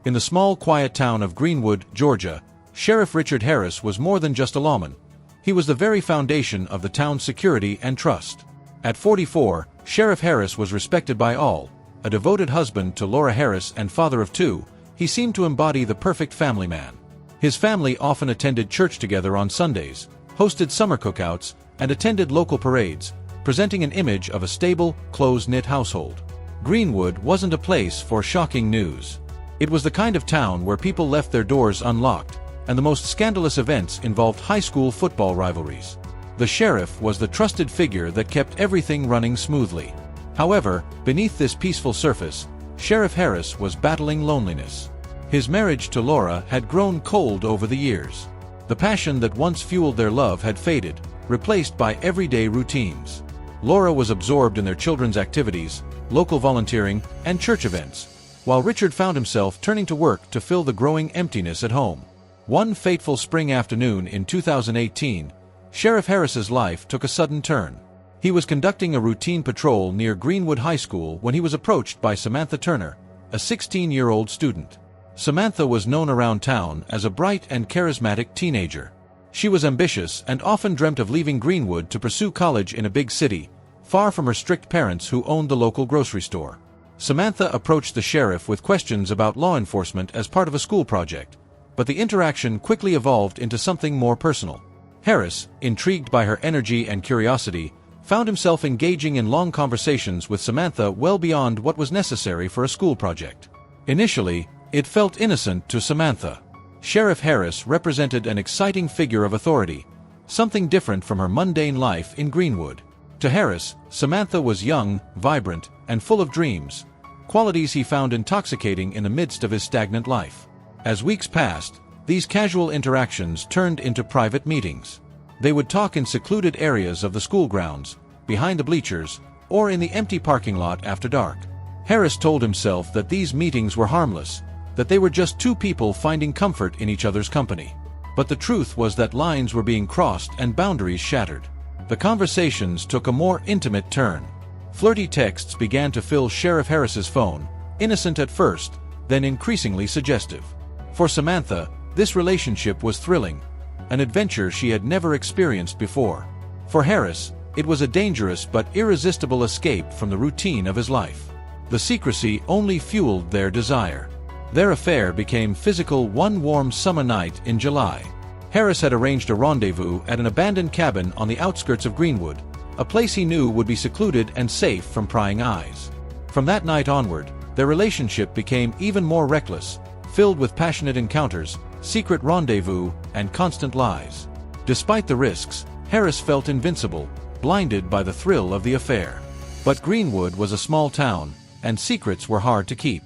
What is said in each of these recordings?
In the small, quiet town of Greenwood, Georgia, Sheriff Richard Harris was more than just a lawman. He was the very foundation of the town's security and trust. At 44, Sheriff Harris was respected by all. A devoted husband to Laura Harris and father of two, he seemed to embody the perfect family man. His family often attended church together on Sundays, hosted summer cookouts, and attended local parades, presenting an image of a stable, close-knit household. Greenwood wasn't a place for shocking news. It was the kind of town where people left their doors unlocked, and the most scandalous events involved high school football rivalries. The sheriff was the trusted figure that kept everything running smoothly. However, beneath this peaceful surface, Sheriff Harris was battling loneliness. His marriage to Laura had grown cold over the years. The passion that once fueled their love had faded, replaced by everyday routines. Laura was absorbed in their children's activities, local volunteering, and church events, while Richard found himself turning to work to fill the growing emptiness at home. One fateful spring afternoon in 2018, Sheriff Harris's life took a sudden turn. He was conducting a routine patrol near Greenwood High School when he was approached by Samantha Turner, a 16-year-old student. Samantha was known around town as a bright and charismatic teenager. She was ambitious and often dreamt of leaving Greenwood to pursue college in a big city, far from her strict parents who owned the local grocery store. Samantha approached the sheriff with questions about law enforcement as part of a school project, but the interaction quickly evolved into something more personal. Harris, intrigued by her energy and curiosity, found himself engaging in long conversations with Samantha well beyond what was necessary for a school project. Initially, it felt innocent to Samantha. Sheriff Harris represented an exciting figure of authority, something different from her mundane life in Greenwood. To Harris, Samantha was young, vibrant, and full of dreams, qualities he found intoxicating in the midst of his stagnant life. As weeks passed, these casual interactions turned into private meetings. They would talk in secluded areas of the school grounds, behind the bleachers, or in the empty parking lot after dark. Harris told himself that these meetings were harmless, that they were just two people finding comfort in each other's company. But the truth was that lines were being crossed and boundaries shattered. The conversations took a more intimate turn. Flirty texts began to fill Sheriff Harris's phone, innocent at first, then increasingly suggestive. For Samantha, this relationship was thrilling, an adventure she had never experienced before. For Harris, it was a dangerous but irresistible escape from the routine of his life. The secrecy only fueled their desire. Their affair became physical one warm summer night in July. Harris had arranged a rendezvous at an abandoned cabin on the outskirts of Greenwood, a place he knew would be secluded and safe from prying eyes. From that night onward, their relationship became even more reckless, filled with passionate encounters, secret rendezvous, and constant lies. Despite the risks, Harris felt invincible, blinded by the thrill of the affair. But Greenwood was a small town, and secrets were hard to keep.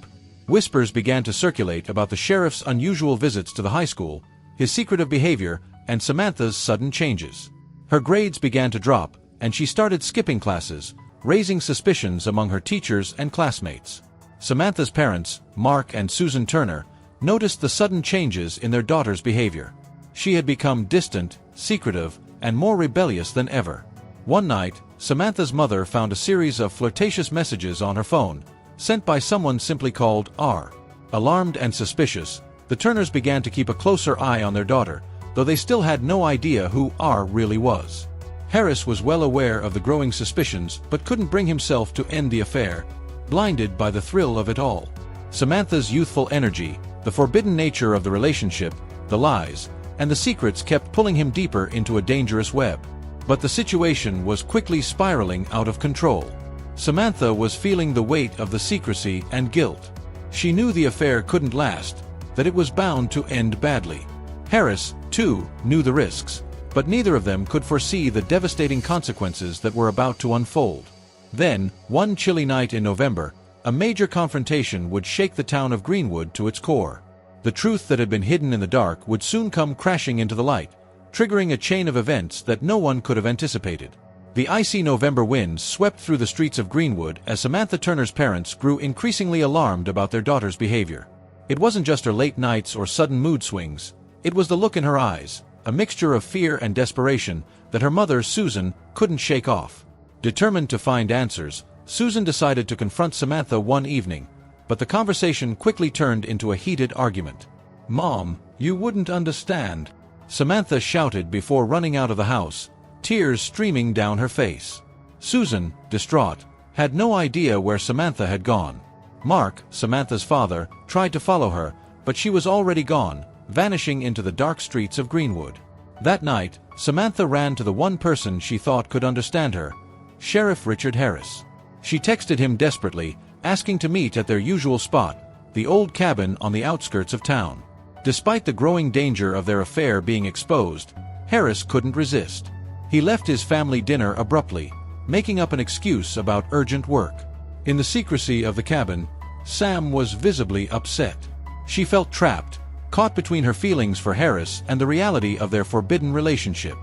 Whispers began to circulate about the sheriff's unusual visits to the high school, his secretive behavior, and Samantha's sudden changes. Her grades began to drop, and she started skipping classes, raising suspicions among her teachers and classmates. Samantha's parents, Mark and Susan Turner, noticed the sudden changes in their daughter's behavior. She had become distant, secretive, and more rebellious than ever. One night, Samantha's mother found a series of flirtatious messages on her phone, sent by someone simply called R. Alarmed and suspicious, the Turners began to keep a closer eye on their daughter, though they still had no idea who R really was. Harris was well aware of the growing suspicions but couldn't bring himself to end the affair, blinded by the thrill of it all. Samantha's youthful energy, the forbidden nature of the relationship, the lies, and the secrets kept pulling him deeper into a dangerous web. But the situation was quickly spiraling out of control. Samantha was feeling the weight of the secrecy and guilt. She knew the affair couldn't last, that it was bound to end badly. Harris, too, knew the risks, but neither of them could foresee the devastating consequences that were about to unfold. Then, one chilly night in November, a major confrontation would shake the town of Greenwood to its core. The truth that had been hidden in the dark would soon come crashing into the light, triggering a chain of events that no one could have anticipated. The icy November winds swept through the streets of Greenwood as Samantha Turner's parents grew increasingly alarmed about their daughter's behavior. It wasn't just her late nights or sudden mood swings, it was the look in her eyes, a mixture of fear and desperation that her mother, Susan, couldn't shake off. Determined to find answers, Susan decided to confront Samantha one evening, but the conversation quickly turned into a heated argument. "Mom, you wouldn't understand," Samantha shouted before running out of the house, tears streaming down her face. Susan, distraught, had no idea where Samantha had gone. Mark, Samantha's father, tried to follow her, but she was already gone, vanishing into the dark streets of Greenwood. That night, Samantha ran to the one person she thought could understand her, Sheriff Richard Harris. She texted him desperately, asking to meet at their usual spot, the old cabin on the outskirts of town. Despite the growing danger of their affair being exposed, Harris couldn't resist. He left his family dinner abruptly, making up an excuse about urgent work. In the secrecy of the cabin, Sam was visibly upset. She felt trapped, caught between her feelings for Harris and the reality of their forbidden relationship.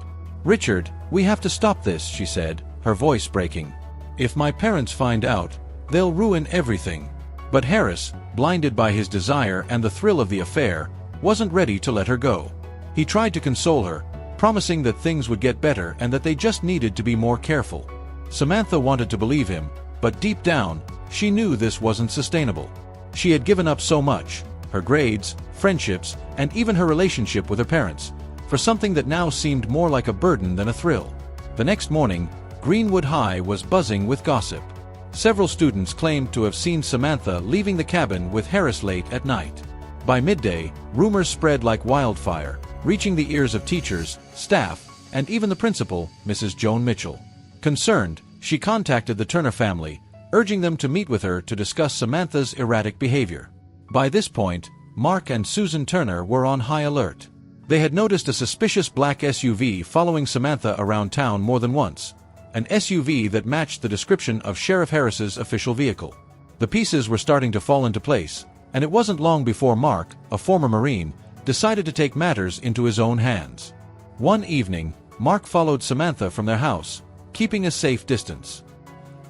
"Richard, we have to stop this," she said, her voice breaking. "If my parents find out, they'll ruin everything." But Harris, blinded by his desire and the thrill of the affair, wasn't ready to let her go. He tried to console her, promising that things would get better and that they just needed to be more careful. Samantha wanted to believe him, but deep down, she knew this wasn't sustainable. She had given up so much, her grades, friendships, and even her relationship with her parents, for something that now seemed more like a burden than a thrill. The next morning, Greenwood High was buzzing with gossip. Several students claimed to have seen Samantha leaving the cabin with Harris late at night. By midday, rumors spread like wildfire, reaching the ears of teachers, staff, and even the principal, Mrs. Joan Mitchell. Concerned, she contacted the Turner family, urging them to meet with her to discuss Samantha's erratic behavior. By this point, Mark and Susan Turner were on high alert. They had noticed a suspicious black SUV following Samantha around town more than once, an SUV that matched the description of Sheriff Harris's official vehicle. The pieces were starting to fall into place, and it wasn't long before Mark, a former Marine, decided to take matters into his own hands. One evening, Mark followed Samantha from their house, keeping a safe distance.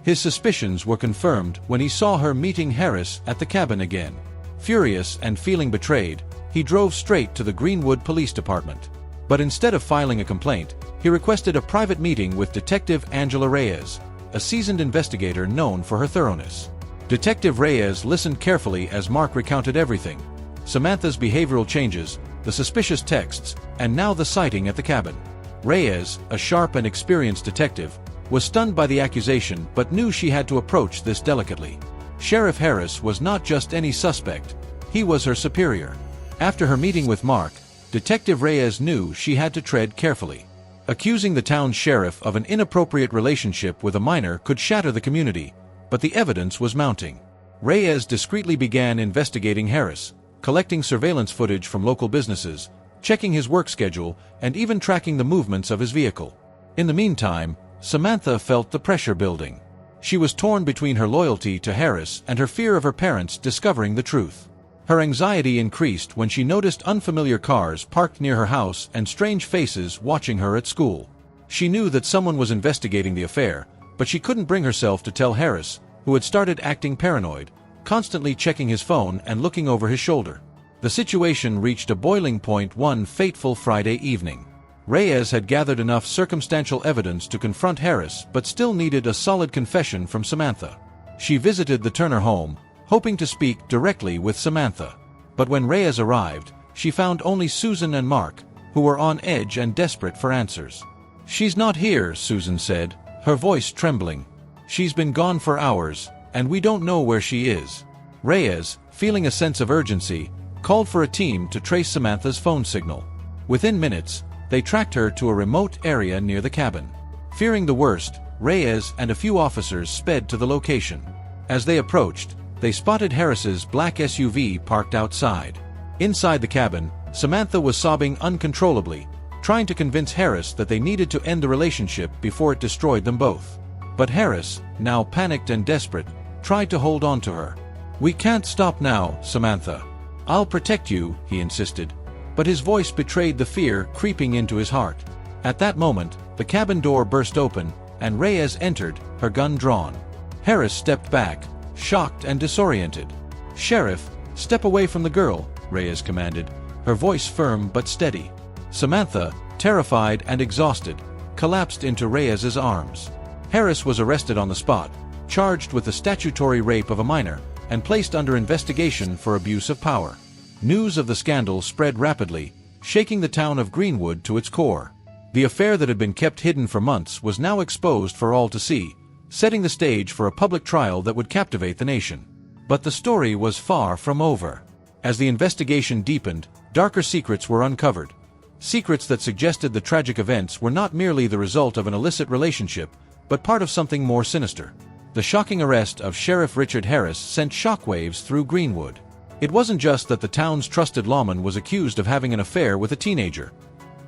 His suspicions were confirmed when he saw her meeting Harris at the cabin again. Furious and feeling betrayed, he drove straight to the Greenwood Police Department. But instead of filing a complaint, he requested a private meeting with Detective Angela Reyes, a seasoned investigator known for her thoroughness. Detective Reyes listened carefully as Mark recounted everything: Samantha's behavioral changes, the suspicious texts, and now the sighting at the cabin. Reyes, a sharp and experienced detective, was stunned by the accusation but knew she had to approach this delicately. Sheriff Harris was not just any suspect, he was her superior. After her meeting with Mark, Detective Reyes knew she had to tread carefully. Accusing the town sheriff of an inappropriate relationship with a minor could shatter the community, but the evidence was mounting. Reyes discreetly began investigating Harris, collecting surveillance footage from local businesses, checking his work schedule, and even tracking the movements of his vehicle. In the meantime, Samantha felt the pressure building. She was torn between her loyalty to Harris and her fear of her parents discovering the truth. Her anxiety increased when she noticed unfamiliar cars parked near her house and strange faces watching her at school. She knew that someone was investigating the affair, but she couldn't bring herself to tell Harris, who had started acting paranoid, constantly checking his phone and looking over his shoulder. The situation reached a boiling point one fateful Friday evening. Reyes had gathered enough circumstantial evidence to confront Harris but still needed a solid confession from Samantha. She visited the Turner home, hoping to speak directly with Samantha. But when Reyes arrived, she found only Susan and Mark, who were on edge and desperate for answers. "She's not here," Susan said, her voice trembling. "She's been gone for hours, and we don't know where she is." Reyes, feeling a sense of urgency, called for a team to trace Samantha's phone signal. Within minutes, they tracked her to a remote area near the cabin. Fearing the worst, Reyes and a few officers sped to the location. As they approached, they spotted Harris's black SUV parked outside. Inside the cabin, Samantha was sobbing uncontrollably, trying to convince Harris that they needed to end the relationship before it destroyed them both. But Harris, now panicked and desperate, tried to hold on to her. "We can't stop now, Samantha. I'll protect you," he insisted, but his voice betrayed the fear creeping into his heart. At that moment, the cabin door burst open, and Reyes entered, her gun drawn. Harris stepped back, shocked and disoriented. "Sheriff, step away from the girl," Reyes commanded, her voice firm but steady. Samantha, terrified and exhausted, collapsed into Reyes's arms. Harris was arrested on the spot, charged with the statutory rape of a minor, and placed under investigation for abuse of power. News of the scandal spread rapidly, shaking the town of Greenwood to its core. The affair that had been kept hidden for months was now exposed for all to see, setting the stage for a public trial that would captivate the nation. But the story was far from over. As the investigation deepened, darker secrets were uncovered. Secrets that suggested the tragic events were not merely the result of an illicit relationship, but part of something more sinister. The shocking arrest of Sheriff Richard Harris sent shockwaves through Greenwood. It wasn't just that the town's trusted lawman was accused of having an affair with a teenager.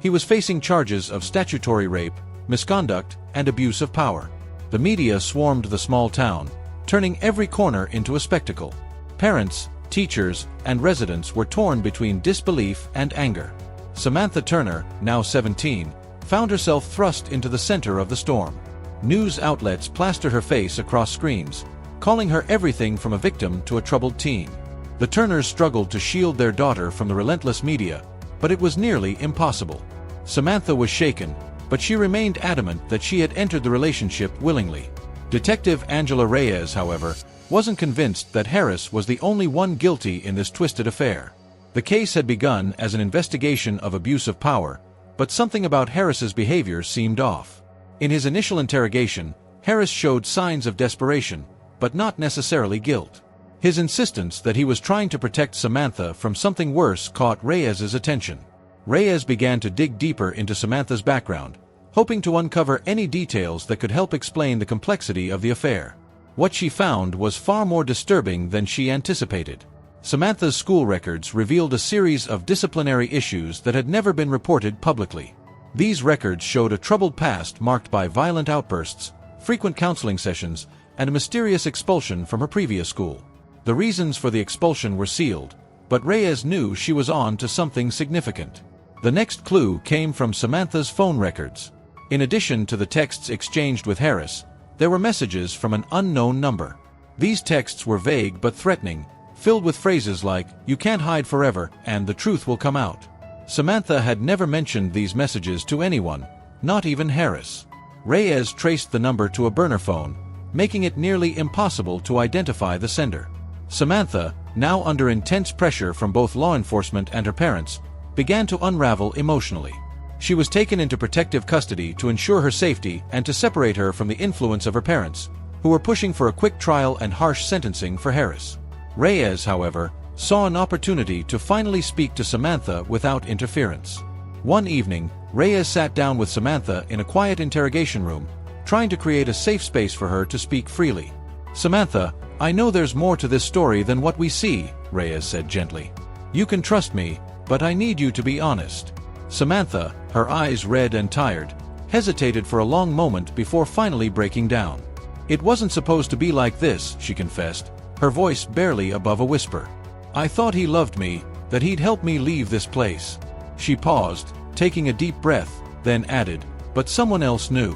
He was facing charges of statutory rape, misconduct, and abuse of power. The media swarmed the small town, turning every corner into a spectacle. Parents, teachers, and residents were torn between disbelief and anger. Samantha Turner, now 17, found herself thrust into the center of the storm. News outlets plastered her face across screens, calling her everything from a victim to a troubled teen. The Turners struggled to shield their daughter from the relentless media, but it was nearly impossible. Samantha was shaken, but she remained adamant that she had entered the relationship willingly. Detective Angela Reyes, however, wasn't convinced that Harris was the only one guilty in this twisted affair. The case had begun as an investigation of abuse of power, but something about Harris's behavior seemed off. In his initial interrogation, Harris showed signs of desperation, but not necessarily guilt. His insistence that he was trying to protect Samantha from something worse caught Reyes's attention. Reyes began to dig deeper into Samantha's background, hoping to uncover any details that could help explain the complexity of the affair. What she found was far more disturbing than she anticipated. Samantha's school records revealed a series of disciplinary issues that had never been reported publicly. These records showed a troubled past marked by violent outbursts, frequent counseling sessions, and a mysterious expulsion from her previous school. The reasons for the expulsion were sealed, but Reyes knew she was on to something significant. The next clue came from Samantha's phone records. In addition to the texts exchanged with Harris, there were messages from an unknown number. These texts were vague but threatening, filled with phrases like, "You can't hide forever," and "the truth will come out." Samantha had never mentioned these messages to anyone, not even Harris. Reyes traced the number to a burner phone, making it nearly impossible to identify the sender. Samantha, now under intense pressure from both law enforcement and her parents, began to unravel emotionally. She was taken into protective custody to ensure her safety and to separate her from the influence of her parents, who were pushing for a quick trial and harsh sentencing for Harris. Reyes, however, saw an opportunity to finally speak to Samantha without interference. One evening, Reyes sat down with Samantha in a quiet interrogation room, trying to create a safe space for her to speak freely. "Samantha, I know there's more to this story than what we see," Reyes said gently. "You can trust me, but I need you to be honest." Samantha, her eyes red and tired, hesitated for a long moment before finally breaking down. "It wasn't supposed to be like this," she confessed, her voice barely above a whisper. "I thought he loved me, that he'd help me leave this place." She paused, taking a deep breath, then added, "But someone else knew.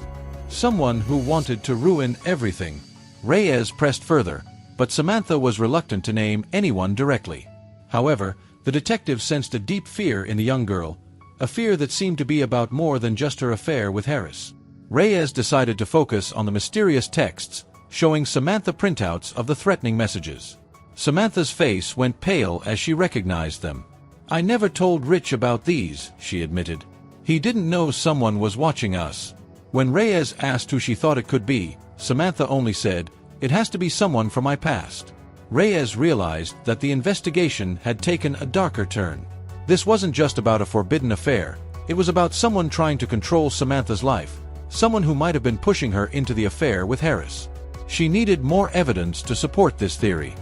Someone who wanted to ruin everything." Reyes pressed further, but Samantha was reluctant to name anyone directly. However, the detective sensed a deep fear in the young girl, a fear that seemed to be about more than just her affair with Harris. Reyes decided to focus on the mysterious texts, showing Samantha printouts of the threatening messages. Samantha's face went pale as she recognized them. "I never told Rich about these," she admitted. "He didn't know someone was watching us." When Reyes asked who she thought it could be, Samantha only said, "It has to be someone from my past." Reyes realized that the investigation had taken a darker turn. This wasn't just about a forbidden affair, it was about someone trying to control Samantha's life, someone who might have been pushing her into the affair with Harris. She needed more evidence to support this theory.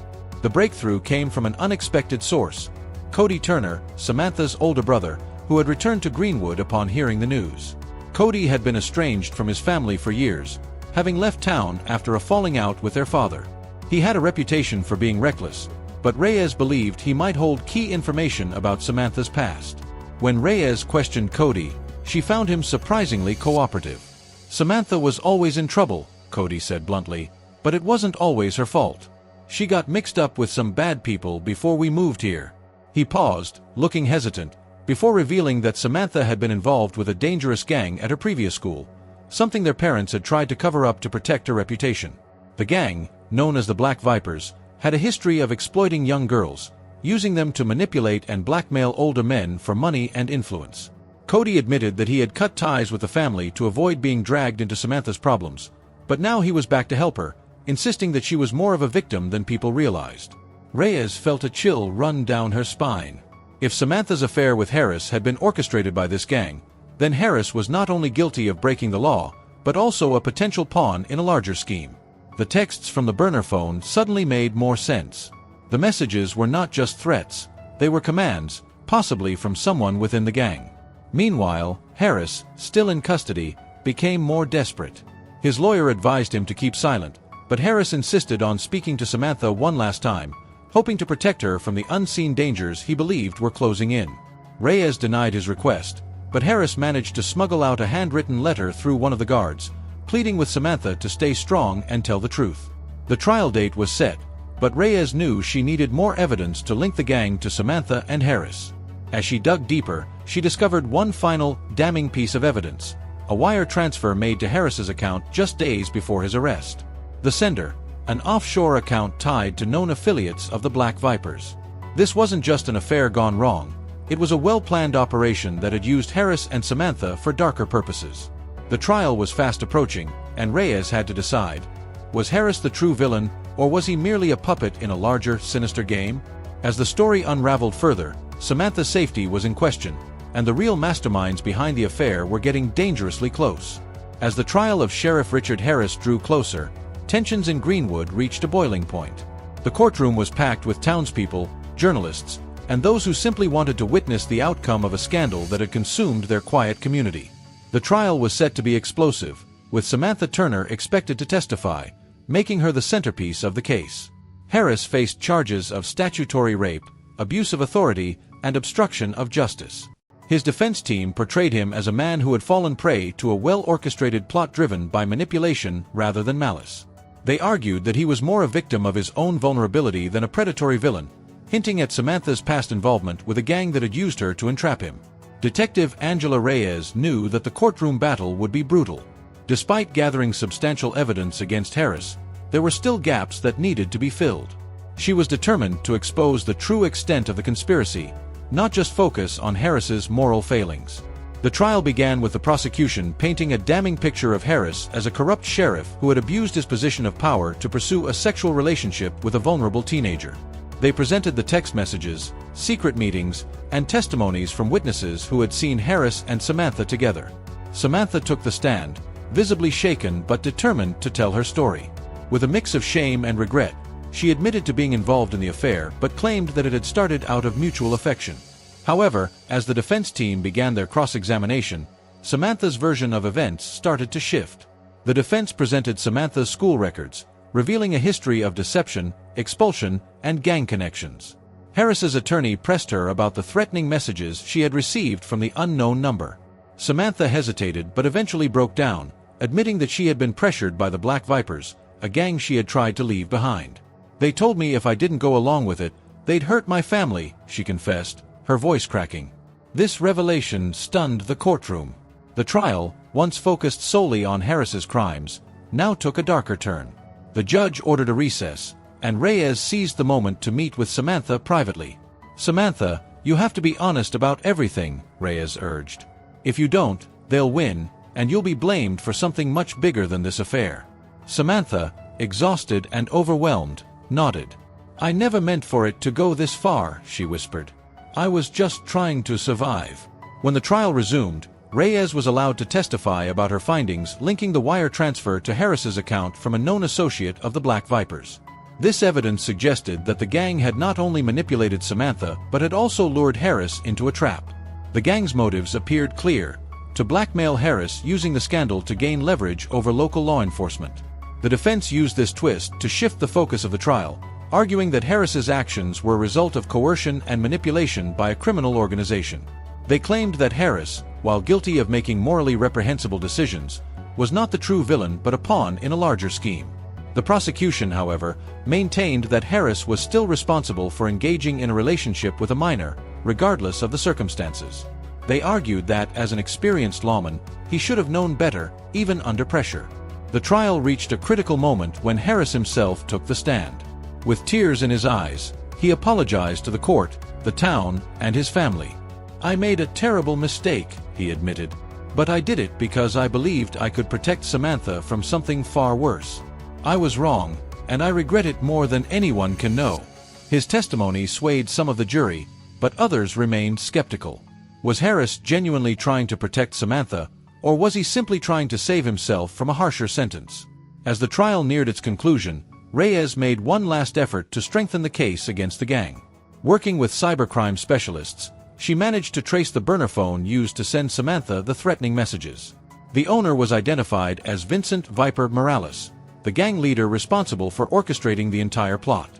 The breakthrough came from an unexpected source: Cody Turner, Samantha's older brother, who had returned to Greenwood upon hearing the news. Cody had been estranged from his family for years, having left town after a falling out with their father. He had a reputation for being reckless, but Reyes believed he might hold key information about Samantha's past. When Reyes questioned Cody, she found him surprisingly cooperative. "Samantha was always in trouble," Cody said bluntly, "but it wasn't always her fault. She got mixed up with some bad people before we moved here." He paused, looking hesitant, before revealing that Samantha had been involved with a dangerous gang at her previous school, something their parents had tried to cover up to protect her reputation. The gang, known as the Black Vipers, had a history of exploiting young girls, using them to manipulate and blackmail older men for money and influence. Cody admitted that he had cut ties with the family to avoid being dragged into Samantha's problems, but now he was back to help her, insisting that she was more of a victim than people realized. Reyes felt a chill run down her spine. If Samantha's affair with Harris had been orchestrated by this gang, then Harris was not only guilty of breaking the law, but also a potential pawn in a larger scheme. The texts from the burner phone suddenly made more sense. The messages were not just threats, they were commands, possibly from someone within the gang. Meanwhile, Harris, still in custody, became more desperate. His lawyer advised him to keep silent, but Harris insisted on speaking to Samantha one last time, hoping to protect her from the unseen dangers he believed were closing in. Reyes denied his request, but Harris managed to smuggle out a handwritten letter through one of the guards, pleading with Samantha to stay strong and tell the truth. The trial date was set, but Reyes knew she needed more evidence to link the gang to Samantha and Harris. As she dug deeper, she discovered one final, damning piece of evidence: a wire transfer made to Harris's account just days before his arrest. The sender, an offshore account tied to known affiliates of the Black Vipers. This wasn't just an affair gone wrong, it was a well-planned operation that had used Harris and Samantha for darker purposes. The trial was fast approaching, and Reyes had to decide: was Harris the true villain, or was he merely a puppet in a larger, sinister game? As the story unraveled further, Samantha's safety was in question, and the real masterminds behind the affair were getting dangerously close. As the trial of Sheriff Richard Harris drew closer, tensions in Greenwood reached a boiling point. The courtroom was packed with townspeople, journalists, and those who simply wanted to witness the outcome of a scandal that had consumed their quiet community. The trial was set to be explosive, with Samantha Turner expected to testify, making her the centerpiece of the case. Harris faced charges of statutory rape, abuse of authority, and obstruction of justice. His defense team portrayed him as a man who had fallen prey to a well-orchestrated plot driven by manipulation rather than malice. They argued that he was more a victim of his own vulnerability than a predatory villain, hinting at Samantha's past involvement with a gang that had used her to entrap him. Detective Angela Reyes knew that the courtroom battle would be brutal. Despite gathering substantial evidence against Harris, there were still gaps that needed to be filled. She was determined to expose the true extent of the conspiracy, not just focus on Harris's moral failings. The trial began with the prosecution painting a damning picture of Harris as a corrupt sheriff who had abused his position of power to pursue a sexual relationship with a vulnerable teenager. They presented the text messages, secret meetings, and testimonies from witnesses who had seen Harris and Samantha together. Samantha took the stand, visibly shaken but determined to tell her story. With a mix of shame and regret, she admitted to being involved in the affair but claimed that it had started out of mutual affection. However, as the defense team began their cross-examination, Samantha's version of events started to shift. The defense presented Samantha's school records, revealing a history of deception, expulsion, and gang connections. Harris's attorney pressed her about the threatening messages she had received from the unknown number. Samantha hesitated but eventually broke down, admitting that she had been pressured by the Black Vipers, a gang she had tried to leave behind. "They told me if I didn't go along with it, they'd hurt my family," she confessed, her voice cracking. This revelation stunned the courtroom. The trial, once focused solely on Harris's crimes, now took a darker turn. The judge ordered a recess, and Reyes seized the moment to meet with Samantha privately. "Samantha, you have to be honest about everything," Reyes urged. "If you don't, they'll win, and you'll be blamed for something much bigger than this affair." Samantha, exhausted and overwhelmed, nodded. "I never meant for it to go this far," she whispered. "I was just trying to survive." When the trial resumed, Reyes was allowed to testify about her findings linking the wire transfer to Harris's account from a known associate of the Black Vipers. This evidence suggested that the gang had not only manipulated Samantha but had also lured Harris into a trap. The gang's motives appeared clear: to blackmail Harris using the scandal to gain leverage over local law enforcement. The defense used this twist to shift the focus of the trial, arguing that Harris's actions were a result of coercion and manipulation by a criminal organization. They claimed that Harris, while guilty of making morally reprehensible decisions, was not the true villain but a pawn in a larger scheme. The prosecution, however, maintained that Harris was still responsible for engaging in a relationship with a minor, regardless of the circumstances. They argued that, as an experienced lawman, he should have known better, even under pressure. The trial reached a critical moment when Harris himself took the stand. With tears in his eyes, he apologized to the court, the town, and his family. "I made a terrible mistake," he admitted. "But I did it because I believed I could protect Samantha from something far worse. I was wrong, and I regret it more than anyone can know." His testimony swayed some of the jury, but others remained skeptical. Was Harris genuinely trying to protect Samantha, or was he simply trying to save himself from a harsher sentence? As the trial neared its conclusion, Reyes made one last effort to strengthen the case against the gang. Working with cybercrime specialists, she managed to trace the burner phone used to send Samantha the threatening messages. The owner was identified as Vincent Viper Morales, the gang leader responsible for orchestrating the entire plot.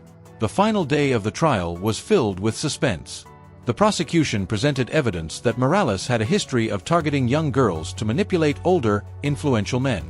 The final day of the trial was filled with suspense. The prosecution presented evidence that Morales had a history of targeting young girls to manipulate older, influential men.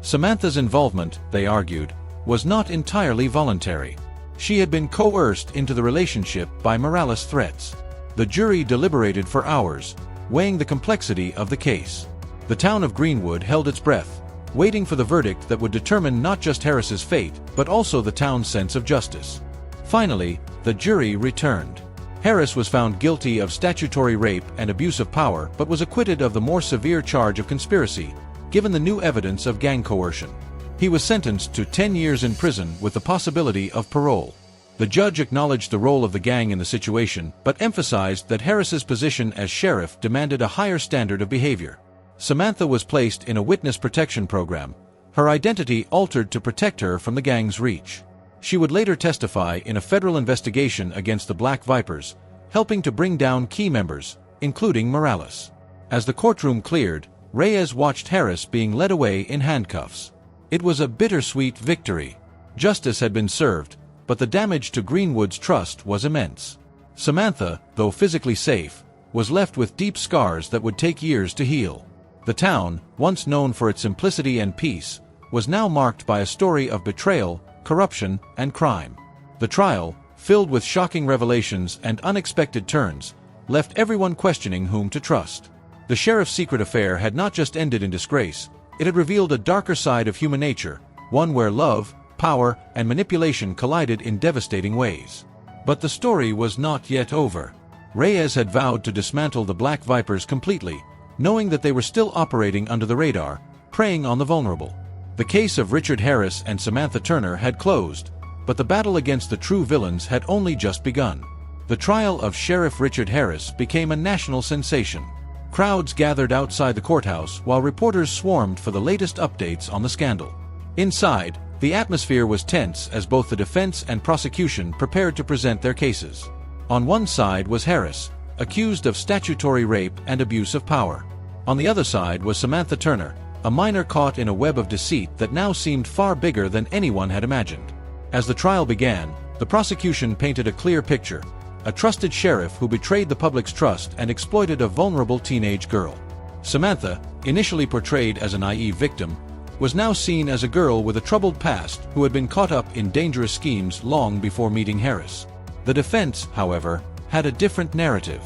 Samantha's involvement, they argued, was not entirely voluntary. She had been coerced into the relationship by Morales' threats. The jury deliberated for hours, weighing the complexity of the case. The town of Greenwood held its breath, waiting for the verdict that would determine not just Harris's fate, but also the town's sense of justice. Finally, the jury returned. Harris was found guilty of statutory rape and abuse of power, but was acquitted of the more severe charge of conspiracy, given the new evidence of gang coercion. He was sentenced to 10 years in prison with the possibility of parole. The judge acknowledged the role of the gang in the situation, but emphasized that Harris's position as sheriff demanded a higher standard of behavior. Samantha was placed in a witness protection program, her identity altered to protect her from the gang's reach. She would later testify in a federal investigation against the Black Vipers, helping to bring down key members, including Morales. As the courtroom cleared, Reyes watched Harris being led away in handcuffs. It was a bittersweet victory. Justice had been served, but the damage to Greenwood's trust was immense. Samantha, though physically safe, was left with deep scars that would take years to heal. The town, once known for its simplicity and peace, was now marked by a story of betrayal, corruption, and crime. The trial, filled with shocking revelations and unexpected turns, left everyone questioning whom to trust. The sheriff's secret affair had not just ended in disgrace, it had revealed a darker side of human nature, one where love, power, and manipulation collided in devastating ways. But the story was not yet over. Reyes had vowed to dismantle the Black Vipers completely, knowing that they were still operating under the radar, preying on the vulnerable. The case of Richard Harris and Samantha Turner had closed, but the battle against the true villains had only just begun. The trial of Sheriff Richard Harris became a national sensation. Crowds gathered outside the courthouse while reporters swarmed for the latest updates on the scandal. Inside, the atmosphere was tense as both the defense and prosecution prepared to present their cases. On one side was Harris, accused of statutory rape and abuse of power. On the other side was Samantha Turner, a minor caught in a web of deceit that now seemed far bigger than anyone had imagined. As the trial began, the prosecution painted a clear picture: a trusted sheriff who betrayed the public's trust and exploited a vulnerable teenage girl. Samantha, initially portrayed as a naive victim, was now seen as a girl with a troubled past who had been caught up in dangerous schemes long before meeting Harris. The defense, however, had a different narrative.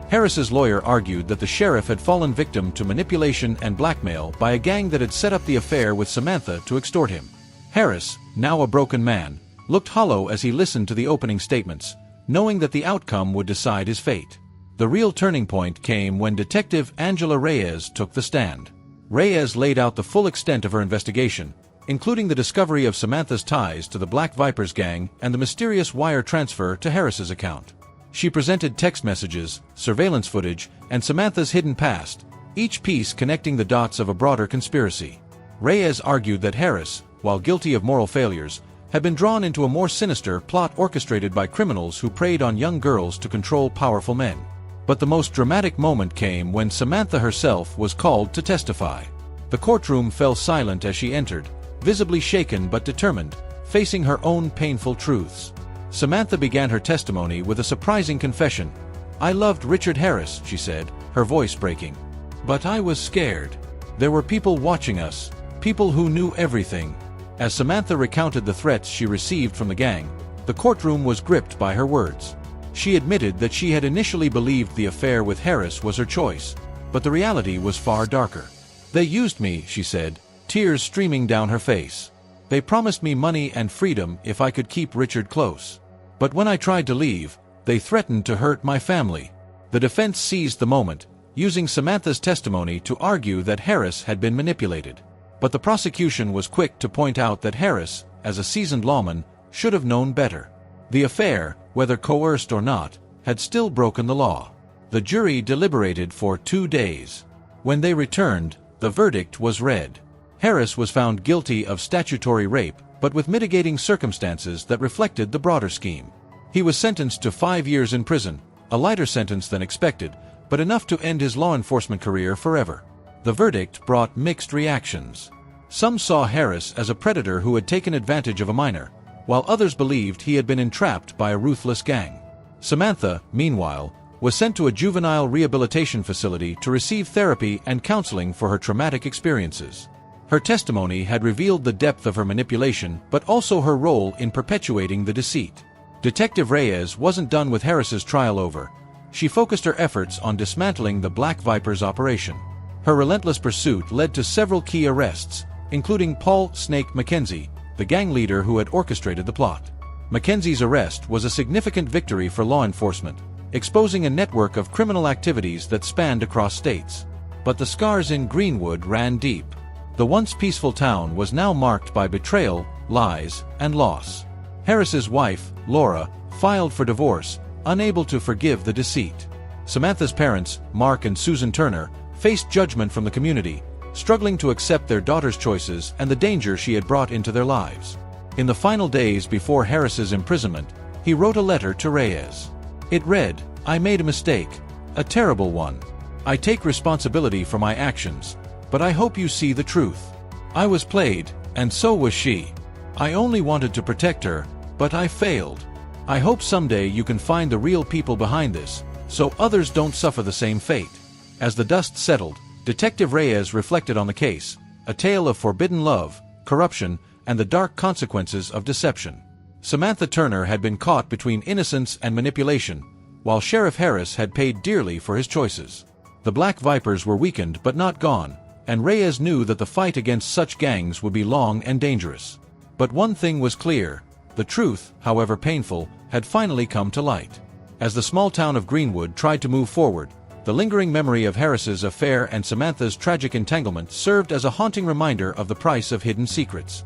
Harris's lawyer argued that the sheriff had fallen victim to manipulation and blackmail by a gang that had set up the affair with Samantha to extort him. Harris, now a broken man, looked hollow as he listened to the opening statements, knowing that the outcome would decide his fate. The real turning point came when Detective Angela Reyes took the stand. Reyes laid out the full extent of her investigation, including the discovery of Samantha's ties to the Black Vipers gang and the mysterious wire transfer to Harris's account. She presented text messages, surveillance footage, and Samantha's hidden past, each piece connecting the dots of a broader conspiracy. Reyes argued that Harris, while guilty of moral failures, had been drawn into a more sinister plot orchestrated by criminals who preyed on young girls to control powerful men. But the most dramatic moment came when Samantha herself was called to testify. The courtroom fell silent as she entered, visibly shaken but determined, facing her own painful truths. Samantha began her testimony with a surprising confession. "I loved Richard Harris," she said, her voice breaking. "But I was scared. There were people watching us, people who knew everything." As Samantha recounted the threats she received from the gang, the courtroom was gripped by her words. She admitted that she had initially believed the affair with Harris was her choice, but the reality was far darker. "They used me," she said, tears streaming down her face. They promised me money and freedom if I could keep Richard close. But when I tried to leave, they threatened to hurt my family. The defense seized the moment, using Samantha's testimony to argue that Harris had been manipulated. But the prosecution was quick to point out that Harris, as a seasoned lawman, should have known better. The affair, whether coerced or not, had still broken the law. The jury deliberated for 2 days. When they returned, the verdict was read. Harris was found guilty of statutory rape, but with mitigating circumstances that reflected the broader scheme. He was sentenced to 5 years in prison, a lighter sentence than expected, but enough to end his law enforcement career forever. The verdict brought mixed reactions. Some saw Harris as a predator who had taken advantage of a minor, while others believed he had been entrapped by a ruthless gang. Samantha, meanwhile, was sent to a juvenile rehabilitation facility to receive therapy and counseling for her traumatic experiences. Her testimony had revealed the depth of her manipulation, but also her role in perpetuating the deceit. Detective Reyes wasn't done with Harris's trial over. She focused her efforts on dismantling the Black Viper's operation. Her relentless pursuit led to several key arrests, including Paul "Snake" McKenzie, the gang leader who had orchestrated the plot. McKenzie's arrest was a significant victory for law enforcement, exposing a network of criminal activities that spanned across states. But the scars in Greenwood ran deep. The once peaceful town was now marked by betrayal, lies, and loss. Harris's wife, Laura, filed for divorce, unable to forgive the deceit. Samantha's parents, Mark and Susan Turner, faced judgment from the community, struggling to accept their daughter's choices and the danger she had brought into their lives. In the final days before Harris's imprisonment, he wrote a letter to Reyes. It read, "I made a mistake, a terrible one. I take responsibility for my actions, but I hope you see the truth. I was played, and so was she. I only wanted to protect her, but I failed. I hope someday you can find the real people behind this, so others don't suffer the same fate." As the dust settled, Detective Reyes reflected on the case, a tale of forbidden love, corruption, and the dark consequences of deception. Samantha Turner had been caught between innocence and manipulation, while Sheriff Harris had paid dearly for his choices. The Black Vipers were weakened but not gone, and Reyes knew that the fight against such gangs would be long and dangerous. But one thing was clear: the truth, however painful, had finally come to light. As the small town of Greenwood tried to move forward, the lingering memory of Harris's affair and Samantha's tragic entanglement served as a haunting reminder of the price of hidden secrets.